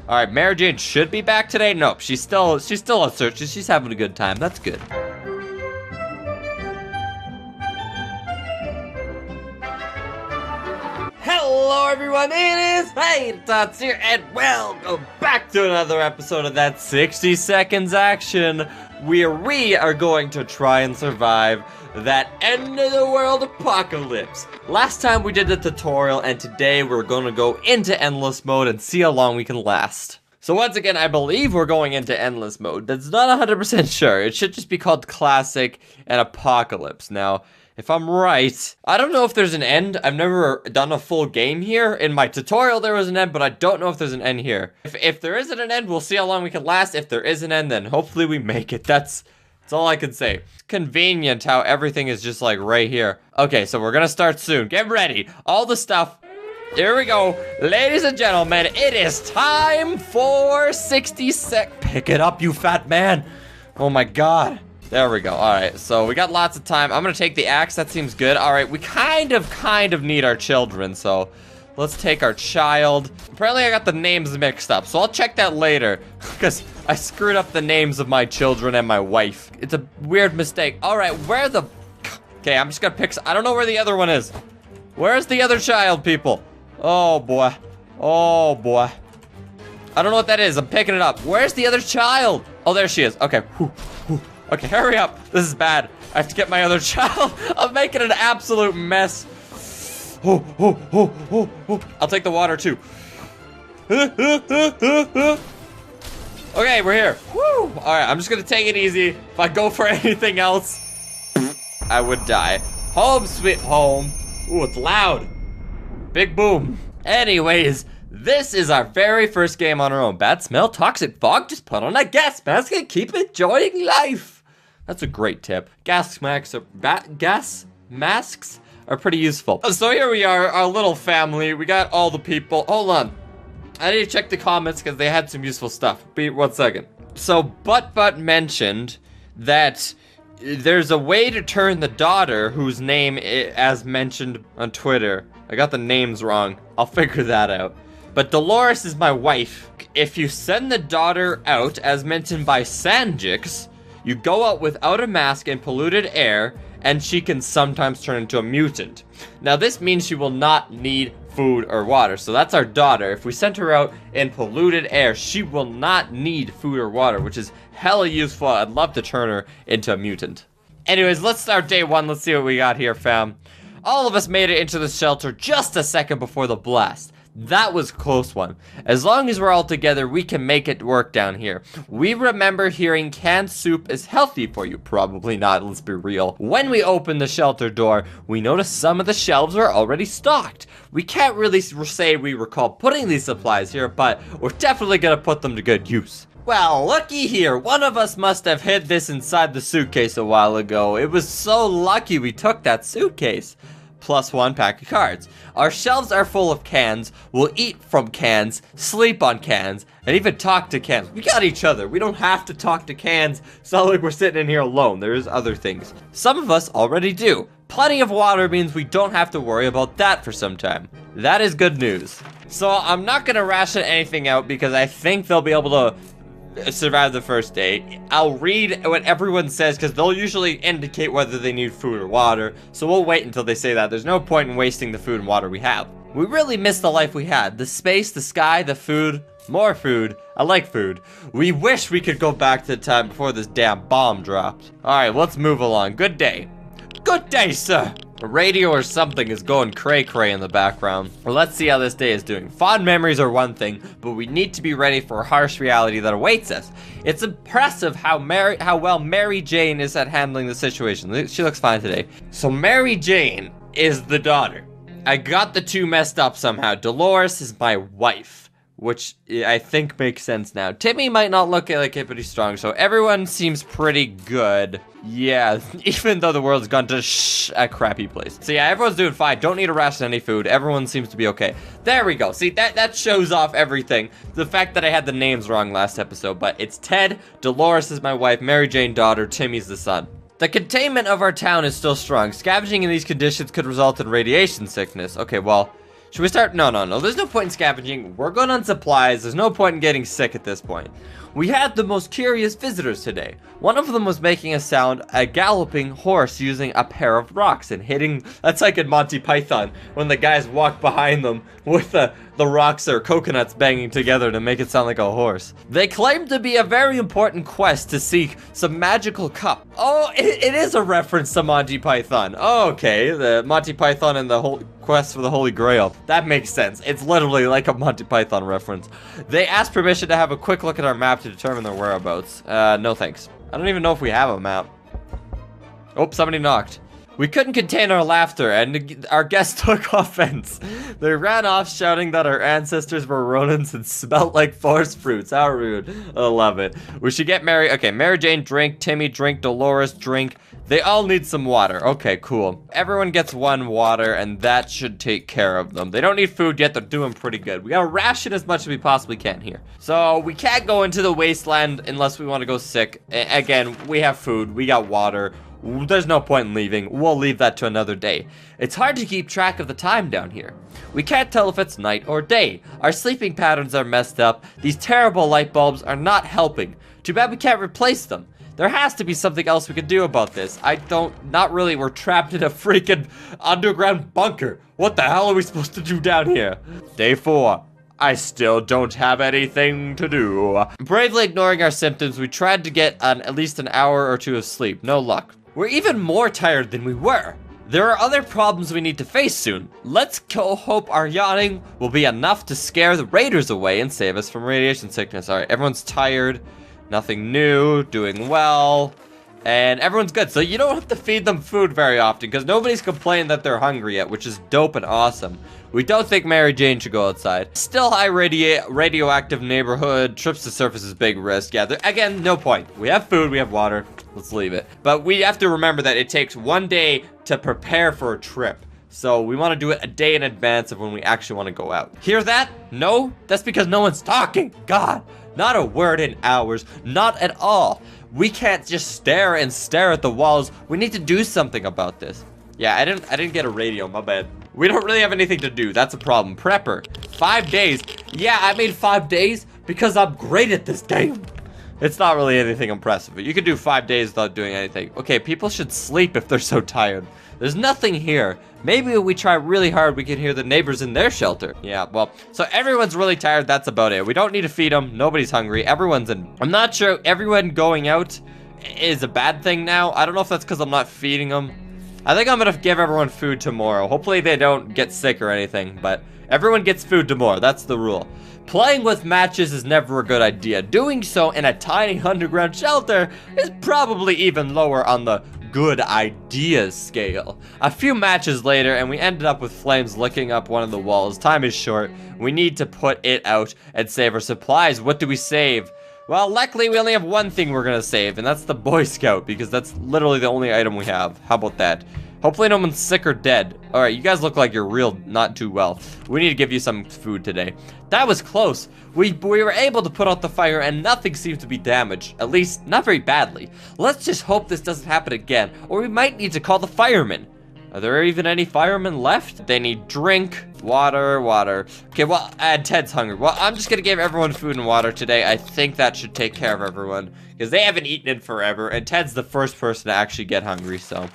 All right, Mary Jane should be back today. Nope, she's still on search. She's having a good time. That's good. Hello everyone, it is HaterTots here, and welcome back to another episode of that 60 Seconds Action, where we are going to try and survive that end of the world apocalypse. Last time we did the tutorial, and today we're going to go into endless mode and see how long we can last. So once again, I believe we're going into endless mode. That's not 100% sure. It should just be called classic and apocalypse. Now, if I'm right, I don't know if there's an end. I've never done a full game here. In my tutorial, there was an end, but I don't know if there's an end here. If there isn't an end, we'll see how long we can last. If there is an end, then hopefully we make it. That's all I can say. It's convenient how everything is just like right here. Okay, so we're gonna start soon. Get ready. All the stuff. Here we go. Ladies and gentlemen, it is time for 60 sec. Pick it up, you fat man. Oh my God. There we go. All right, so we got lots of time. I'm gonna take the axe. That seems good. All right, we kind of need our children, so let's take our child. Apparently, I got the names mixed up, so I'll check that later because I screwed up the names of my children and my wife. It's a weird mistake. All right, where the? Okay, I'm just gonna pick. I don't know where the other one is. Where's the other child, people? Oh boy. Oh boy. I don't know what that is. I'm picking it up. Where's the other child? Oh, there she is. Okay. Whew, whew. Okay, hurry up. This is bad. I have to get my other child. I'm making an absolute mess. I'll take the water too. Okay, we're here. Woo! Alright, I'm just gonna take it easy. If I go for anything else, I would die. Home sweet home. Ooh, it's loud. Big boom. Anyways, this is our very first game on our own. Bad smell, toxic fog, just put on a gas mask and keep enjoying life. That's a great tip. Gas masks are pretty useful. So here we are, our little family. We got all the people. Hold on. I need to check the comments because they had some useful stuff. Be 1 second. So Butt mentioned that there's a way to turn the daughter, whose name, as mentioned on Twitter. I got the names wrong. I'll figure that out. But Dolores is my wife. If you send the daughter out, as mentioned by Sanjix, you go out without a mask in polluted air, and she can sometimes turn into a mutant. Now this means she will not need food or water, so that's our daughter. If we sent her out in polluted air, she will not need food or water, which is hella useful. I'd love to turn her into a mutant. Anyways, let's start day one. Let's see what we got here, fam. All of us made it into the shelter just a second before the blast. That was a close one. As long as we're all together, we can make it work down here. We remember hearing canned soup is healthy for you. Probably not, let's be real. When we opened the shelter door, we noticed some of the shelves are already stocked. We can't really say we recall putting these supplies here, but we're definitely gonna put them to good use. Well, looky here. One of us must have hid this inside the suitcase a while ago. It was so lucky we took that suitcase. Plus 1 pack of cards. Our shelves are full of cans. We'll eat from cans, sleep on cans, and even talk to cans. We got each other. We don't have to talk to cans. It's not like we're sitting in here alone. There's other things. Some of us already do. Plenty of water means we don't have to worry about that for some time. That is good news. So I'm not gonna ration anything out because I think they'll be able to survive the first day. I'll read what everyone says because they'll usually indicate whether they need food or water, so we'll wait until they say that. There's no point in wasting the food and water we have. We really miss the life we had. The space, the sky, the food, more food. I like food. We wish we could go back to the time before this damn bomb dropped. Alright, let's move along. Good day. Good day, sir. A radio or something is going cray-cray in the background. Well, let's see how this day is doing. Fond memories are one thing, but we need to be ready for a harsh reality that awaits us. It's impressive how well Mary Jane is at handling the situation. She looks fine today. So Mary Jane is the daughter. I got the two messed up somehow. Dolores is my wife, which I think makes sense now. Timmy might not look like it, but he's strong, so everyone seems pretty good. Yeah, even though the world's gone to a crappy place. So yeah, everyone's doing fine. Don't need to ration any food. Everyone seems to be okay. There we go. See, that shows off everything. The fact that I had the names wrong last episode, but it's Ted, Dolores is my wife, Mary Jane daughter, Timmy's the son. The containment of our town is still strong. Scavenging in these conditions could result in radiation sickness. Okay, well, Should we start? No. There's no point in scavenging. We're good on supplies. There's no point in getting sick at this point. We had the most curious visitors today. One of them was making a galloping horse using a pair of rocks and hitting. That's like in Monty Python when the guys walk behind them with the rocks or coconuts banging together to make it sound like a horse. They claim to be a very important quest to seek some magical cup. Oh, it is a reference to Monty Python. Oh, okay, the Monty Python and the whole quest for the Holy Grail. That makes sense. It's literally like a Monty Python reference. They asked permission to have a quick look at our map to determine their whereabouts. No thanks. I don't even know if we have a map. Oh, somebody knocked. We couldn't contain our laughter, and our guests took offense. They ran off shouting that our ancestors were rodents and smelt like forest fruits. How rude. I love it. We should get Mary. Okay, Mary Jane, drink. Timmy, drink. Dolores, drink. They all need some water. Okay, cool. Everyone gets one water, and that should take care of them. They don't need food yet. They're doing pretty good. We gotta ration as much as we possibly can here. So we can't go into the wasteland unless we want to go sick. Again, we have food. We got water. There's no point in leaving. We'll leave that to another day. It's hard to keep track of the time down here. We can't tell if it's night or day. Our sleeping patterns are messed up. These terrible light bulbs are not helping. Too bad we can't replace them. There has to be something else we can do about this. Not really. We're trapped in a freaking underground bunker. What the hell are we supposed to do down here? Day 4. I still don't have anything to do. Bravely ignoring our symptoms, we tried to get at least an hour or 2 of sleep. No luck. We're even more tired than we were. There are other problems we need to face soon. Let's hope our yawning will be enough to scare the raiders away and save us from radiation sickness. All right, everyone's tired. Nothing new, doing well, and everyone's good. So you don't have to feed them food very often because nobody's complained that they're hungry yet, which is dope and awesome. We don't think Mary Jane should go outside. Still high radioactive neighborhood. Trips to surface is big risk. Yeah, again, no point. We have food, we have water. Let's leave it. But we have to remember that it takes 1 day to prepare for a trip. So we want to do it a day in advance of when we actually want to go out. Hear that? No? That's because no one's talking. God, not a word in hours. Not at all. We can't just stare at the walls. We need to do something about this. Yeah, I didn't get a radio, my bad. We don't really have anything to do. That's a problem. Prepper. 5 days. Yeah, I made 5 days because I'm great at this game. It's not really anything impressive, but you can do 5 days without doing anything. Okay, people should sleep if they're so tired. There's nothing here. Maybe if we try really hard, we can hear the neighbors in their shelter. Yeah, well, so everyone's really tired. That's about it. We don't need to feed them. Nobody's hungry. Everyone's in. I'm not sure everyone going out is a bad thing now. I don't know if that's because I'm not feeding them. I think I'm going to give everyone food tomorrow. Hopefully they don't get sick or anything, but everyone gets food tomorrow. That's the rule. Playing with matches is never a good idea. Doing so in a tiny underground shelter is probably even lower on the good ideas scale. A few matches later, and we ended up with flames licking up one of the walls. Time is short. We need to put it out and save our supplies. What do we save? Well, luckily we only have one thing we're gonna save, and that's the Boy Scout, because that's literally the only item we have. How about that? Hopefully no one's sick or dead. Alright, you guys look like you're real not too well. We need to give you some food today. That was close. We were able to put out the fire and nothing seems to be damaged. At least, not very badly. Let's just hope this doesn't happen again, or we might need to call the firemen. Are there even any firemen left? They need drink, water. Okay, well, and Ted's hungry. Well, I'm just gonna give everyone food and water today. I think that should take care of everyone, because they haven't eaten in forever, and Ted's the first person to actually get hungry, so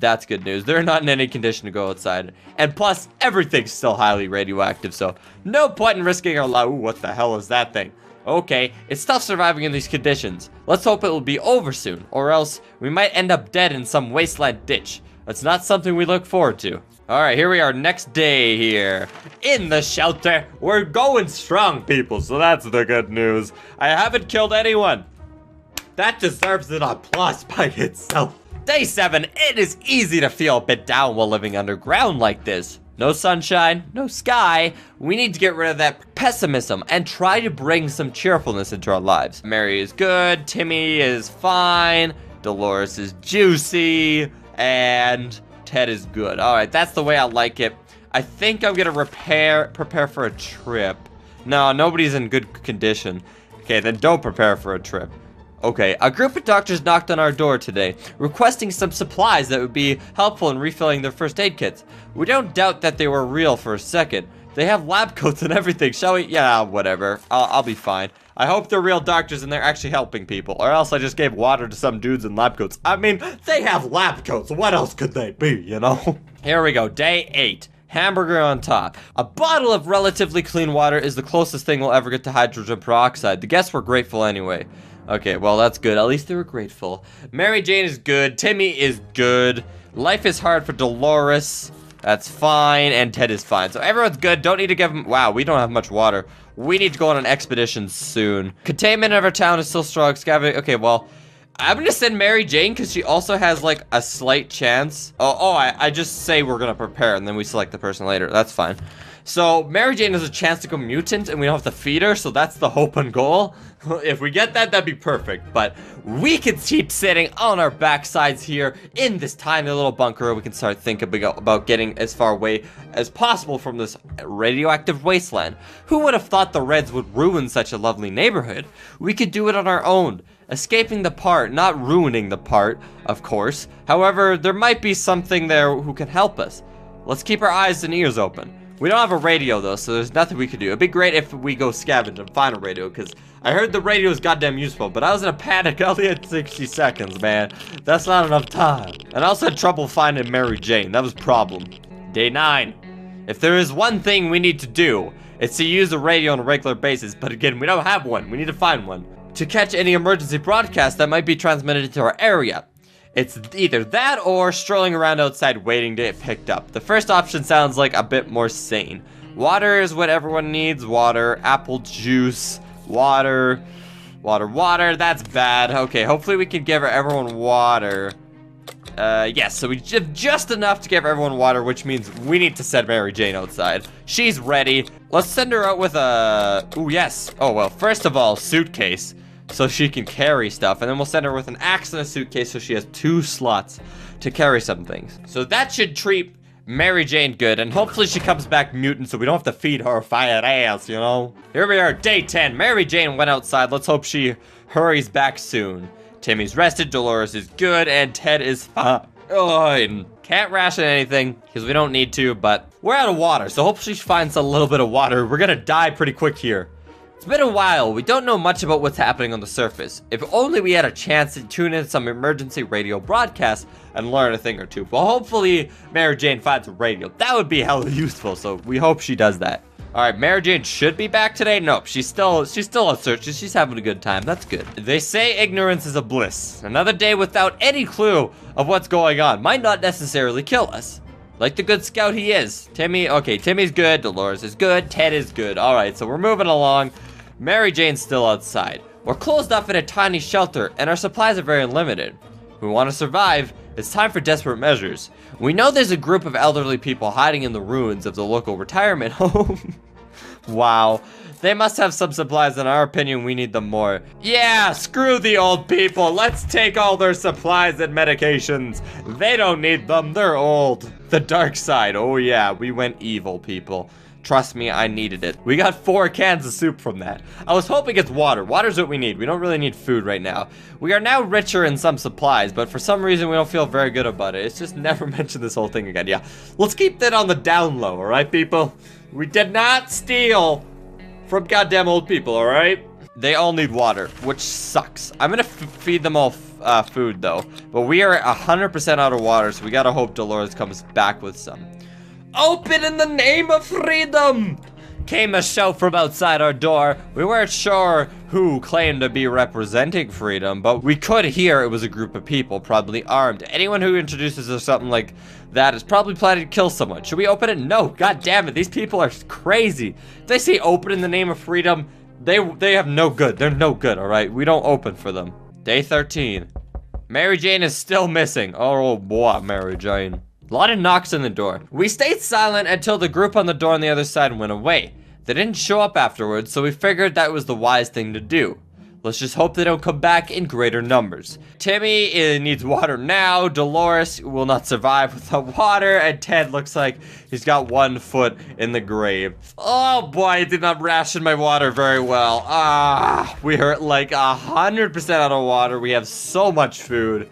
that's good news. They're not in any condition to go outside. And plus, everything's still highly radioactive, so no point in risking our life. Ooh, what the hell is that thing? Okay, it's tough surviving in these conditions. Let's hope it will be over soon, or else we might end up dead in some wasteland ditch. That's not something we look forward to. Alright, here we are, next day here. In the shelter. We're going strong, people, so that's the good news. I haven't killed anyone. That deserves an applause by itself. Day 7, it is easy to feel a bit down while living underground like this. No sunshine, no sky. We need to get rid of that pessimism and try to bring some cheerfulness into our lives. Mary is good, Timmy is fine, Dolores is juicy, and Ted is good. Alright, that's the way I like it. I think I'm gonna prepare for a trip. No, nobody's in good condition. Okay, then don't prepare for a trip. Okay, a group of doctors knocked on our door today, requesting some supplies that would be helpful in refilling their first aid kits. We don't doubt that they were real for a second. They have lab coats and everything. Shall we? Yeah, whatever. I'll be fine. I hope they're real doctors and they're actually helping people, or else I just gave water to some dudes in lab coats. I mean, they have lab coats. What else could they be, you know? Here we go. Day 8. Hamburger on top. A bottle of relatively clean water is the closest thing we'll ever get to hydrogen peroxide. The guests were grateful anyway. Okay, well, that's good. At least they were grateful. Mary Jane is good. Timmy is good. Life is hard for Dolores. That's fine. And Ted is fine. So everyone's good. Don't need to give them... Wow, we don't have much water. We need to go on an expedition soon. Containment of our town is still strong. Scavenging... Okay, well... I'm gonna send Mary Jane because she also has like a slight chance. I just say we're gonna prepare and then we select the person later. That's fine. So Mary Jane has a chance to go mutant and we don't have to feed her, so that's the hope and goal. If we get that, that'd be perfect. But we can keep sitting on our backsides here in this tiny little bunker. We can start thinking about getting as far away as possible from this radioactive wasteland. Who would have thought the Reds would ruin such a lovely neighborhood? We could do it on our own. Escaping the part, not ruining the part, of course. However, there might be something there who can help us. Let's keep our eyes and ears open. We don't have a radio though, so there's nothing we could do. It'd be great if we go scavenge and find a radio, because I heard the radio is goddamn useful, but I was in a panic. I only had 60 seconds, man. That's not enough time. And I also had trouble finding Mary Jane. That was a problem. Day 9. If there is one thing we need to do, it's to use the radio on a regular basis, but again, we don't have one. We need to find one. To catch any emergency broadcast that might be transmitted into our area. It's either that or strolling around outside waiting to get picked up. The first option sounds like a bit more sane. Water is what everyone needs. Water, apple juice, water, that's bad. Okay, hopefully we can give everyone water. Yes, so we have just enough to give everyone water, which means we need to send Mary Jane outside. She's ready. Let's send her out with a... Ooh, yes. Oh, well, first of all, suitcase, so she can carry stuff. And then we'll send her with an axe and a suitcase so she has 2 slots to carry some things. So that should treat Mary Jane good, and hopefully she comes back mutant so we don't have to feed her fat ass, you know? Here we are, day 10. Mary Jane went outside. Let's hope she hurries back soon. Timmy's rested, Dolores is good, and Ted is fine. And can't ration anything, because we don't need to, but we're out of water, so hopefully she finds a little bit of water. We're gonna die pretty quick here. It's been a while. We don't know much about what's happening on the surface. If only we had a chance to tune in some emergency radio broadcasts and learn a thing or two. Well, hopefully Mary Jane finds a radio. That would be hella useful, so we hope she does that. Alright, Mary Jane should be back today. Nope, she's still on search. She's having a good time. That's good. They say ignorance is a bliss. Another day without any clue of what's going on might not necessarily kill us. Like the good scout he is. Timmy's good. Dolores is good. Ted is good. Alright, so we're moving along. Mary Jane's still outside. We're closed off in a tiny shelter, and our supplies are very limited. We want to survive. It's time for desperate measures. We know there's a group of elderly people hiding in the ruins of the local retirement home. Wow. They must have some supplies. In our opinion, we need them more. Yeah, screw the old people. Let's take all their supplies and medications. They don't need them. They're old. The dark side. Oh yeah, we went evil, people. Trust me, I needed it. We got 4 cans of soup from that. I was hoping it's water. Water's what we need. We don't really need food right now. We are now richer in some supplies, but for some reason we don't feel very good about it. It's just never mentioned this whole thing again. Yeah, let's keep that on the down low, alright, people? We did not steal from goddamn old people, alright? They all need water, which sucks. I'm gonna feed them all food, though. But we are 100% out of water, so we gotta hope Dolores comes back with some. Open in the name of freedom! Came a shout from outside our door. We weren't sure who claimed to be representing freedom, but we could hear it was a group of people, probably armed. Anyone who introduces us something like that is probably planning to kill someone. Should we open it? No, god damn it, these people are crazy. If they say open in the name of freedom, they have no good. They're no good, alright? We don't open for them. Day 13. Mary Jane is still missing. Oh boy, Mary Jane. A lot of knocks on the door. We stayed silent until the group on the door on the other side went away. They didn't show up afterwards, so we figured that was the wise thing to do. Let's just hope they don't come back in greater numbers. Timmy needs water now. Dolores will not survive without water. And Ted looks like he's got 1 foot in the grave. Oh boy, I did not ration my water very well. We are like 100% out of water. We have so much food.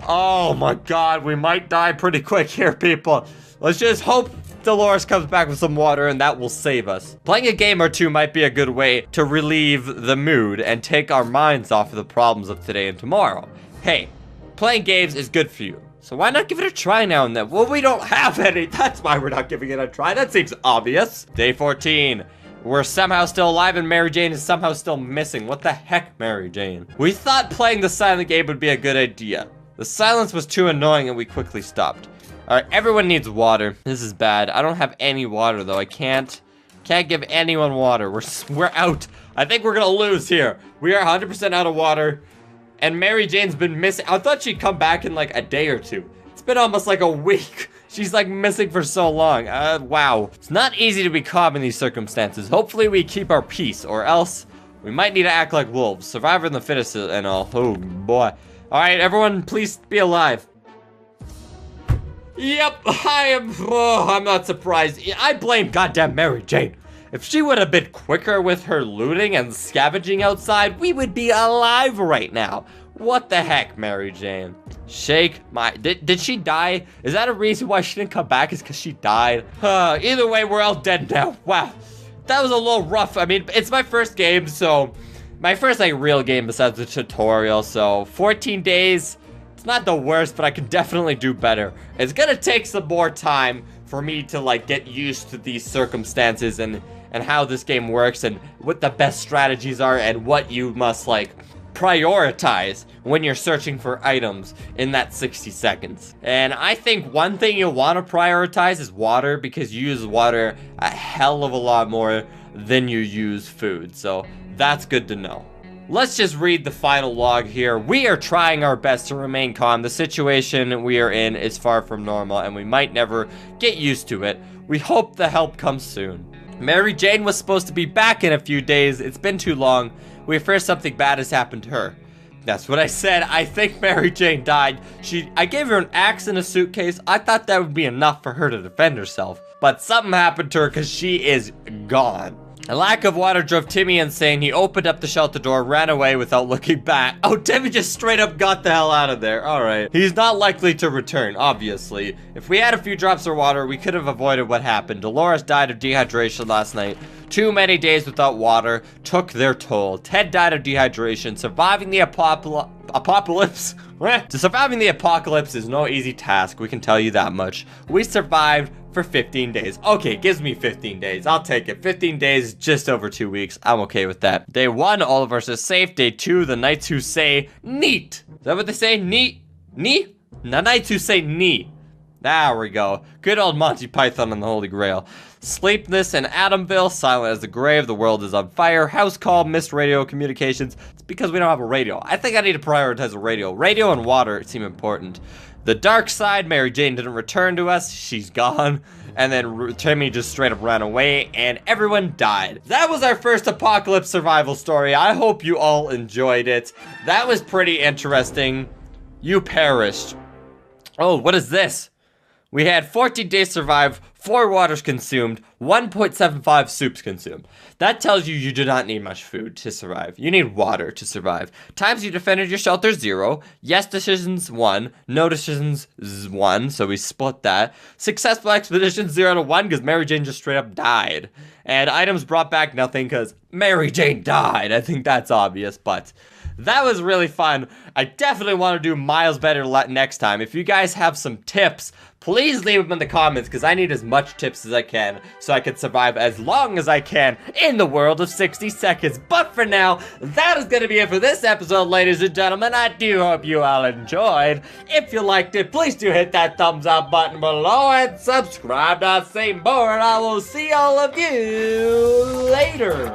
Oh my god, we might die pretty quick here, people. Let's just hope Dolores comes back with some water and that will save us. Playing a game or two might be a good way to relieve the mood and take our minds off of the problems of today and tomorrow. Hey, playing games is good for you. So why not give it a try now and then? Well, we don't have any. That's why we're not giving it a try. That seems obvious. Day 14. We're somehow still alive and Mary Jane is somehow still missing. What the heck, Mary Jane? We thought playing the silent game would be a good idea. The silence was too annoying and we quickly stopped. Alright, everyone needs water. This is bad. I don't have any water though. I can't give anyone water. We're out. I think we're gonna lose here. We are 100% out of water. And Mary Jane's been missing. I thought she'd come back in like a day or two. It's been almost like a week. She's like missing for so long. Wow. It's not easy to be calm in these circumstances. Hopefully we keep our peace or else we might need to act like wolves. Survivor and the fittest and all. Oh boy. All right, everyone, please be alive. Yep, I'm not surprised. I blame goddamn Mary Jane. If she would have been quicker with her looting and scavenging outside, we would be alive right now. What the heck, Mary Jane? Shake my... Did she die? Is that a reason why she didn't come back? Is because she died? Either way, we're all dead now. Wow. That was a little rough. I mean, it's my first game, so... My first, like, real game besides the tutorial, so... 14 days. It's not the worst, but I can definitely do better. It's gonna take some more time for me to, like, get used to these circumstances and how this game works and what the best strategies are and what you must, like... prioritize when you're searching for items in that 60 seconds. And I think one thing you'll want to prioritize is water because you use water a hell of a lot more than you use food. So that's good to know. Let's just read the final log here. We are trying our best to remain calm. The situation we are in is far from normal and we might never get used to it. We hope the help comes soon. Mary Jane was supposed to be back in a few days. It's been too long. We fear something bad has happened to her. That's what I said. I think Mary Jane died. I gave her an axe and a suitcase. I thought that would be enough for her to defend herself. But something happened to her because she is gone. A lack of water drove Timmy insane. He opened up the shelter door, ran away without looking back. Oh, Timmy just straight up got the hell out of there. All right. He's not likely to return, obviously. If we had a few drops of water, we could have avoided what happened. Dolores died of dehydration last night. Too many days without water took their toll. Ted died of dehydration. Surviving the apocalypse. Surviving the apocalypse is no easy task. We can tell you that much. We survived for 15 days. Okay, gives me 15 days. I'll take it. 15 days, just over 2 weeks. I'm okay with that. Day 1, all of us are safe. Day 2, the knights who say neat. Is that what they say? Neat? Neat? The knights who say neat. There we go. Good old Monty Python and the Holy Grail. Sleepless in Adamville, silent as the grave, the world is on fire, house call, missed radio communications. It's because we don't have a radio. I think I need to prioritize a radio. Radio and water seem important. The dark side, Mary Jane didn't return to us, she's gone. And then Timmy just straight up ran away and everyone died. That was our first apocalypse survival story. I hope you all enjoyed it. That was pretty interesting. You perished. Oh, what is this? We had 14 days survive, 4 waters consumed, 1.75 soups consumed. That tells you do not need much food to survive. You need water to survive. Times you defended your shelter, 0. Yes decisions, 1. No decisions, 1. So we split that. Successful expeditions, 0 to 1, because Mary Jane just straight up died. And items brought back nothing, because Mary Jane died. I think that's obvious, but... that was really fun. I definitely want to do miles better next time. If you guys have some tips, please leave them in the comments because I need as much tips as I can so I can survive as long as I can in the world of 60 seconds. But for now, that is going to be it for this episode, ladies and gentlemen. I do hope you all enjoyed. If you liked it, please do hit that thumbs up button below and subscribe to say more, and I will see all of you later.